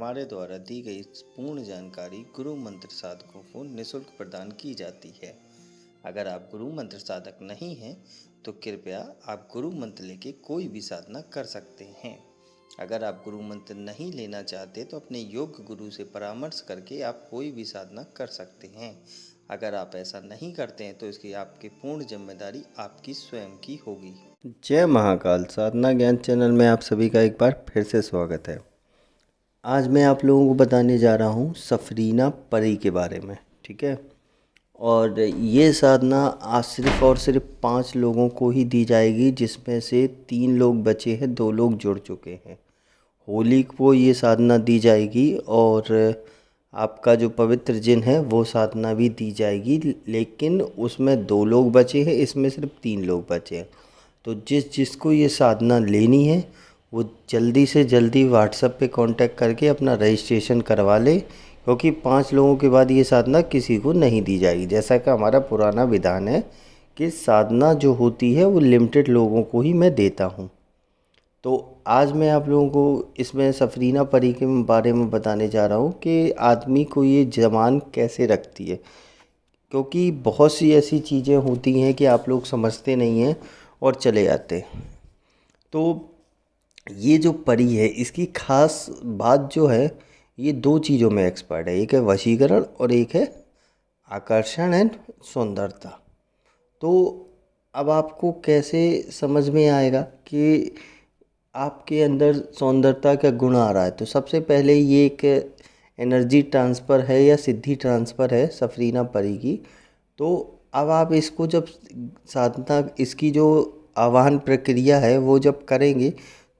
हमारे द्वारा दी गई पूर्ण जानकारी गुरु मंत्र साधकों को निःशुल्क प्रदान की जाती है। अगर आप गुरु मंत्र साधक नहीं हैं तो कृपया आप गुरु मंत्र लेके कोई भी साधना कर सकते हैं। अगर आप गुरु मंत्र नहीं लेना चाहते तो अपने योग्य गुरु से परामर्श करके आप कोई भी साधना कर सकते हैं। अगर आप ऐसा नहीं करते हैं तो इसकी आपकी पूर्ण जिम्मेदारी आपकी स्वयं की होगी। जय महाकाल साधना ज्ञान चैनल में आप सभी का एक बार फिर से स्वागत है। आज मैं आप लोगों को बताने जा रहा हूँ सफरीना परी के बारे में, ठीक है। और ये साधना आज सिर्फ और सिर्फ 5 लोगों को ही दी जाएगी, जिसमें से 3 लोग बचे हैं, 2 लोग जुड़ चुके हैं। होली को ये साधना दी जाएगी और आपका जो पवित्र जिन है वो साधना भी दी जाएगी, लेकिन उसमें 2 लोग बचे हैं, इसमें सिर्फ 3 लोग बचे हैं। तो जिसको ये साधना लेनी है वो जल्दी से जल्दी व्हाट्सएप पे कांटेक्ट करके अपना रजिस्ट्रेशन करवा ले, क्योंकि 5 लोगों के बाद ये साधना किसी को नहीं दी जाएगी। जैसा कि हमारा पुराना विधान है कि साधना जो होती है वो लिमिटेड लोगों को ही मैं देता हूँ। तो आज मैं आप लोगों को इसमें सफरीना परी के बारे में बताने जा रहा हूँ कि आदमी को ये जवान कैसे रखती है, क्योंकि बहुत सी ऐसी चीज़ें होती हैं कि आप लोग समझते नहीं हैं और चले जाते हैं। तो ये जो परी है इसकी खास बात जो है, ये 2 चीज़ों में एक्सपर्ट है। एक है वशीकरण और एक है आकर्षण एंड सुंदरता। तो अब आपको कैसे समझ में आएगा कि आपके अंदर सौंदर्यता का गुण आ रहा है। तो सबसे पहले ये एक एनर्जी ट्रांसफ़र है या सिद्धि ट्रांसफ़र है सफरीना परी की। तो अब आप इसको जब साधना, इसकी जो आवाहन प्रक्रिया है वो जब करेंगे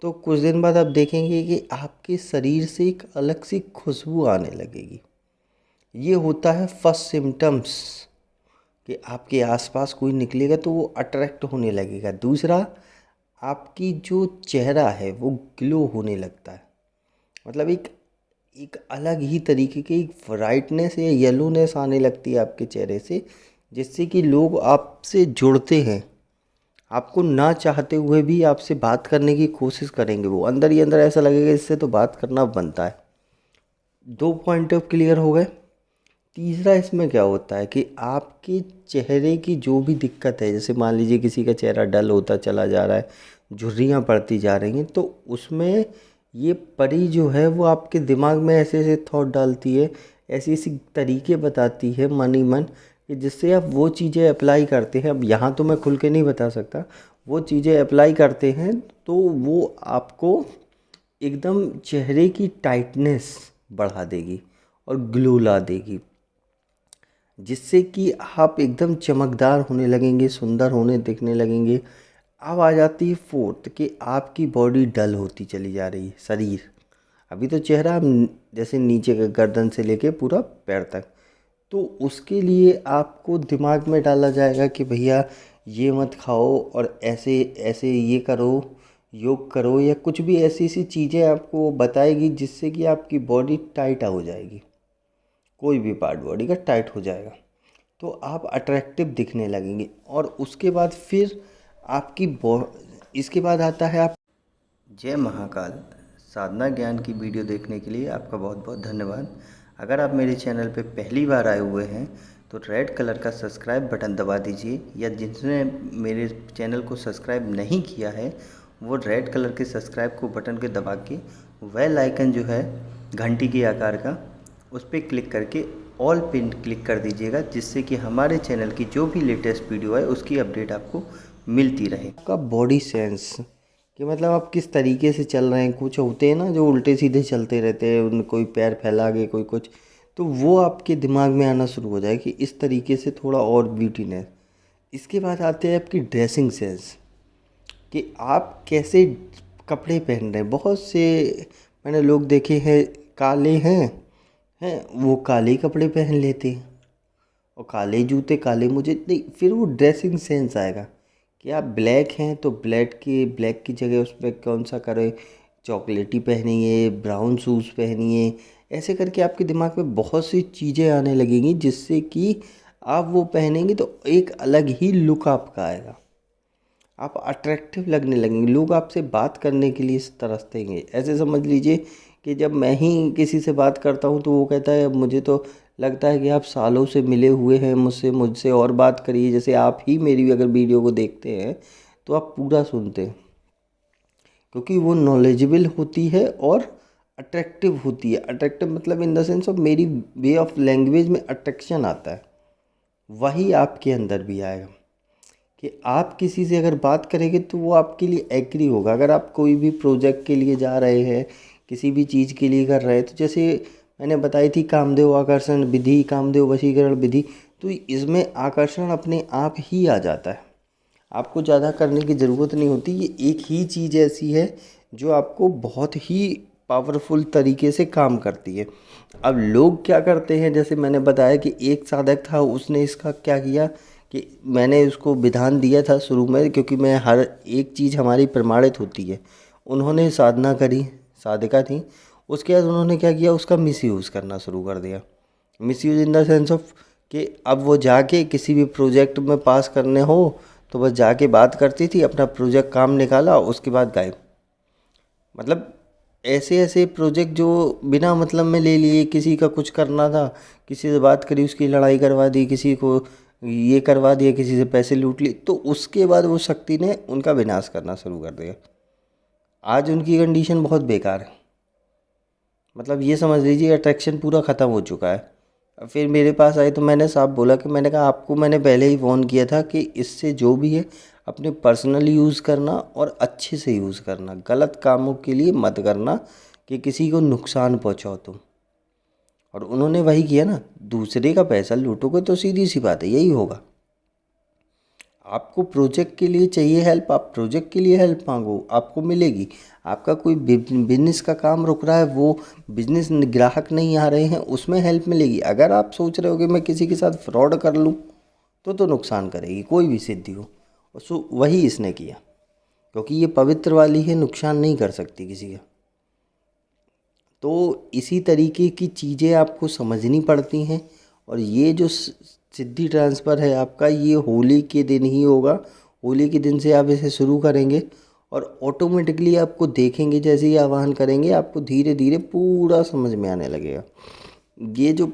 तो कुछ दिन बाद आप देखेंगे कि आपके शरीर से एक अलग सी खुशबू आने लगेगी। ये होता है फर्स्ट सिम्टम्स कि आपके आसपास कोई निकलेगा तो वो अट्रैक्ट होने लगेगा। दूसरा, आपकी जो चेहरा है वो ग्लो होने लगता है, मतलब एक अलग ही तरीके की एक ब्राइटनेस या येलोनेस आने लगती है आपके चेहरे से, जिससे कि लोग आपसे जुड़ते हैं। आपको ना चाहते हुए भी आपसे बात करने की कोशिश करेंगे। वो अंदर ही अंदर ऐसा लगेगा इससे तो बात करना बनता है। 2 पॉइंट ऑफ क्लियर हो गए। तीसरा इसमें क्या होता है कि आपके चेहरे की जो भी दिक्कत है, जैसे मान लीजिए किसी का चेहरा डल होता चला जा रहा है, झुर्रियाँ पड़ती जा रही हैं, तो उसमें ये परी जो है वो आपके दिमाग में ऐसे ऐसे थॉट डालती है, ऐसी ऐसी तरीके बताती है मन ही मन, कि जिससे आप वो चीज़ें अप्लाई करते हैं। अब यहाँ तो मैं खुल के नहीं बता सकता, वो चीज़ें अप्लाई करते हैं तो वो आपको एकदम चेहरे की टाइटनेस बढ़ा देगी और ग्लो ला देगी, जिससे कि आप एकदम चमकदार होने लगेंगे, सुंदर होने दिखने लगेंगे। अब आ जाती है फोर्थ कि आपकी बॉडी डल होती चली जा रही है, शरीर। अभी तो चेहरा जैसे नीचे का गर्दन से लेके पूरा पैर तक, तो उसके लिए आपको दिमाग में डाला जाएगा कि भैया ये मत खाओ और ऐसे ऐसे ये करो, योग करो, या कुछ भी ऐसी ऐसी चीज़ें आपको बताएगी जिससे कि आपकी बॉडी टाइट हो जाएगी, कोई भी पार्ट बॉडी का टाइट हो जाएगा, तो आप अट्रैक्टिव दिखने लगेंगे। और उसके बाद फिर इसके बाद आता है आप। जय महाकाल साधना ज्ञान की वीडियो देखने के लिए आपका बहुत बहुत धन्यवाद। अगर आप मेरे चैनल पे पहली बार आए हुए हैं तो रेड कलर का सब्सक्राइब बटन दबा दीजिए, या जिसने मेरे चैनल को सब्सक्राइब नहीं किया है वो रेड कलर के सब्सक्राइब को बटन के दबा के बेल आइकन जो है घंटी के आकार का, उस पर क्लिक करके ऑल पिन क्लिक कर दीजिएगा, जिससे कि हमारे चैनल की जो भी लेटेस्ट वीडियो है उसकी अपडेट आपको मिलती रहे। आपका बॉडी सेंस कि मतलब आप किस तरीके से चल रहे हैं। कुछ होते हैं ना जो उल्टे सीधे चलते रहते हैं, उन कोई पैर फैला के कोई कुछ, तो वो आपके दिमाग में आना शुरू हो जाए कि इस तरीके से थोड़ा और ब्यूटीनेस। इसके बाद आते हैं आपकी ड्रेसिंग सेंस कि आप कैसे कपड़े पहन रहे हैं। बहुत से मैंने लोग देखे हैं काले हैं वो काले कपड़े पहन लेते हैं और काले जूते काले मुझे नहीं, फिर वो ड्रेसिंग सेंस आएगा कि आप ब्लैक हैं तो ब्लैक की जगह उस पर कौन सा करें, चॉकलेटी पहनिए, ब्राउन शूज़ पहनिए। ऐसे करके आपके दिमाग में बहुत सी चीज़ें आने लगेंगी, जिससे कि आप वो पहनेंगे तो एक अलग ही लुक आपका आएगा, आप अट्रैक्टिव लगने लगेंगे। लोग आपसे बात करने के लिए तरसतेंगे। ऐसे समझ लीजिए कि जब मैं ही किसी से बात करता हूँ तो वो कहता है मुझे तो लगता है कि आप सालों से मिले हुए हैं मुझसे मुझसे और बात करिए, जैसे आप ही मेरी अगर वीडियो को देखते हैं तो आप पूरा सुनते हैं, क्योंकि वो नॉलेजेबल होती है और अट्रैक्टिव होती है। अट्रैक्टिव मतलब इन द सेंस ऑफ मेरी वे ऑफ लैंग्वेज में अट्रैक्शन आता है, वही आपके अंदर भी आएगा कि आप किसी से अगर बात करेंगे तो वो आपके लिए एग्री होगा। अगर आप कोई भी प्रोजेक्ट के लिए जा रहे हैं, किसी भी चीज़ के लिए कर रहे हैं, तो जैसे मैंने बताई थी कामदेव आकर्षण विधि, कामदेव वशीकरण विधि, तो इसमें आकर्षण अपने आप ही आ जाता है, आपको ज़्यादा करने की ज़रूरत नहीं होती। ये एक ही चीज़ ऐसी है जो आपको बहुत ही पावरफुल तरीके से काम करती है। अब लोग क्या करते हैं, जैसे मैंने बताया कि एक साधक था, उसने इसका क्या किया कि मैंने उसको विधान दिया था शुरू में, क्योंकि मैं हर एक चीज़ हमारी प्रमाणित होती है। उन्होंने साधना करी, साधिका थी, उसके बाद उन्होंने क्या किया, उसका मिसयूज़ करना शुरू कर दिया। Misuse in the sense of कि अब वो जाके किसी भी प्रोजेक्ट में पास करने हो तो बस जाके बात करती थी, अपना प्रोजेक्ट काम निकाला, उसके बाद गायब। मतलब ऐसे ऐसे प्रोजेक्ट जो बिना मतलब में ले लिए, किसी का कुछ करना था, किसी से बात करी उसकी लड़ाई करवा दी, किसी को ये करवा दिया, किसी से पैसे लूट लिए, तो उसके बाद वो शक्ति ने उनका विनाश करना शुरू कर दिया। आज उनकी कंडीशन बहुत बेकार है, मतलब ये समझ लीजिए अट्रैक्शन पूरा ख़त्म हो चुका है। फिर मेरे पास आए तो मैंने साफ बोला कि मैंने कहा आपको मैंने पहले ही वार्न किया था कि इससे जो भी है अपने पर्सनल यूज़ करना और अच्छे से यूज़ करना, गलत कामों के लिए मत करना कि किसी को नुकसान पहुंचाओ तुम। और उन्होंने वही किया ना, दूसरे का पैसा लूटोगे तो सीधी सी बात है यही होगा। आपको प्रोजेक्ट के लिए चाहिए हेल्प, आप प्रोजेक्ट के लिए हेल्प मांगो, आपको मिलेगी। आपका कोई बिजनेस का काम रुक रहा है, वो बिजनेस ग्राहक नहीं आ रहे हैं, उसमें हेल्प मिलेगी। अगर आप सोच रहे हो कि मैं किसी के साथ फ्रॉड कर लूँ तो नुकसान करेगी कोई भी सिद्धि हो। सो वही इसने किया, क्योंकि ये पवित्र वाली है, नुकसान नहीं कर सकती किसी का। तो इसी तरीके की चीज़ें आपको समझनी पड़ती हैं। और ये जो सिद्धि ट्रांसफ़र है आपका, ये होली के दिन ही होगा। होली के दिन से आप इसे शुरू करेंगे और ऑटोमेटिकली आपको देखेंगे, जैसे ही आवाहन करेंगे आपको धीरे धीरे पूरा समझ में आने लगेगा। ये जो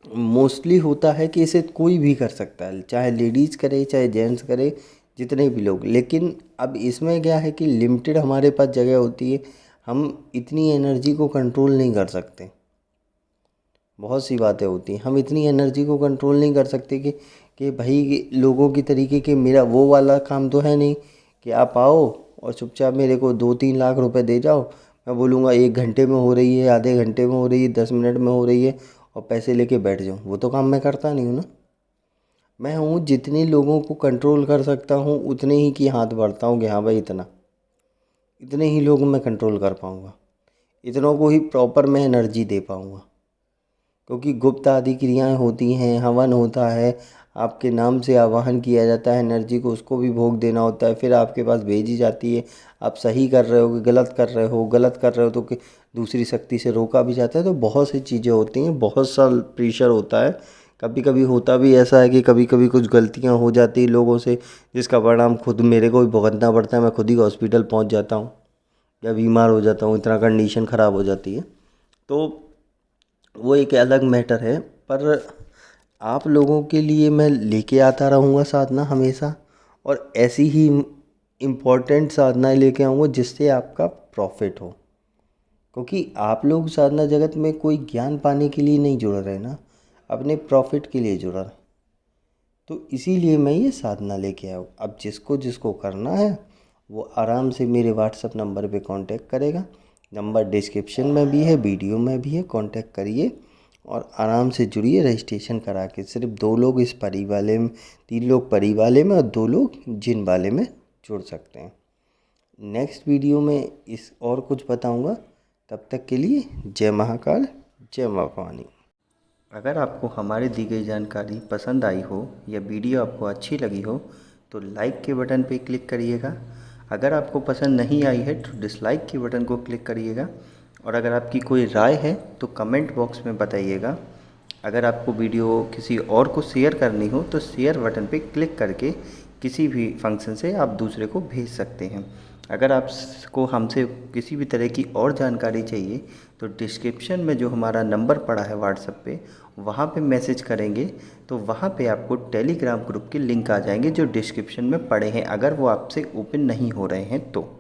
मोस्टली होता है कि इसे कोई भी कर सकता है, चाहे लेडीज़ करे चाहे जेंट्स करे, जितने भी लोग। लेकिन अब इसमें क्या है कि लिमिटेड हमारे पास जगह होती है, हम इतनी एनर्जी को कंट्रोल नहीं कर सकते। बहुत सी बातें होती हैं, हम इतनी एनर्जी को कंट्रोल नहीं कर सकते कि भाई लोगों की तरीके के मेरा वो वाला काम तो है नहीं कि आप आओ और चुपचाप मेरे को 2-3 लाख रुपए दे जाओ, मैं बोलूँगा 1 घंटे में हो रही है, आधे घंटे में हो रही है, 10 मिनट में हो रही है और पैसे लेके बैठ जाऊँ। वो तो काम मैं करता नहीं हूँ ना। मैं हूँ जितने लोगों को कंट्रोल कर सकता हूँ उतने ही की हाथ बढ़ता हूँ कि हाँ भाई इतने ही लोग मैं कंट्रोल कर पाऊँगा, इतनों को ही प्रॉपर मैं एनर्जी दे पाऊँगा। क्योंकि गुप्त आदि क्रियाएँ होती हैं, हवन होता है, आपके नाम से आवाहन किया जाता है एनर्जी को, उसको भी भोग देना होता है, फिर आपके पास भेजी जाती है। आप सही कर रहे हो कि गलत कर रहे हो, गलत कर रहे हो तो कि दूसरी शक्ति से रोका भी जाता है। तो बहुत सी चीज़ें होती हैं, बहुत सा प्रेशर होता है। कभी कभी होता भी ऐसा है कि कभी कभी कुछ गलतियाँ हो जाती हैं लोगों से, जिसका परिणाम खुद मेरे को भी भुगतना पड़ता है। मैं खुद ही हॉस्पिटल पहुँच जाता हूँ या बीमार हो जाता हूँ, इतना कंडीशन ख़राब हो जाती है। तो वो एक अलग मैटर है। पर आप लोगों के लिए मैं लेके आता रहूँगा साधना हमेशा, और ऐसी ही इम्पोर्टेंट साधनाएँ लेके आऊँगा जिससे आपका प्रॉफिट हो। क्योंकि आप लोग साधना जगत में कोई ज्ञान पाने के लिए नहीं जुड़ रहे ना, अपने प्रॉफिट के लिए जुड़ रहे। तो इसीलिए मैं ये साधना लेके आया हूँ। अब जिसको जिसको करना है वो आराम से मेरे व्हाट्सएप नंबर पे कांटेक्ट करेगा। नंबर डिस्क्रिप्शन में भी है, वीडियो में भी है, कांटेक्ट करिए और आराम से जुड़िए। रजिस्ट्रेशन करा के सिर्फ 2 लोग इस परी वाले में, 3 लोग परी वाले में और 2 लोग जिन वाले में जुड़ सकते हैं। नेक्स्ट वीडियो में इस और कुछ बताऊंगा। तब तक के लिए जय महाकाल, जय माँ भवानी। अगर आपको हमारी दी गई जानकारी पसंद आई हो या वीडियो आपको अच्छी लगी हो तो लाइक के बटन पर क्लिक करिएगा। अगर आपको पसंद नहीं आई है तो डिसलाइक के बटन को क्लिक करिएगा। और अगर आपकी कोई राय है तो कमेंट बॉक्स में बताइएगा। अगर आपको वीडियो किसी और को शेयर करनी हो तो शेयर बटन पे क्लिक करके किसी भी फंक्शन से आप दूसरे को भेज सकते हैं। अगर आपको हमसे किसी भी तरह की और जानकारी चाहिए तो डिस्क्रिप्शन में जो हमारा नंबर पड़ा है व्हाट्सएप पे, वहाँ पे मैसेज करेंगे तो वहाँ पे आपको टेलीग्राम ग्रुप के लिंक आ जाएंगे जो डिस्क्रिप्शन में पड़े हैं, अगर वो आपसे ओपन नहीं हो रहे हैं तो।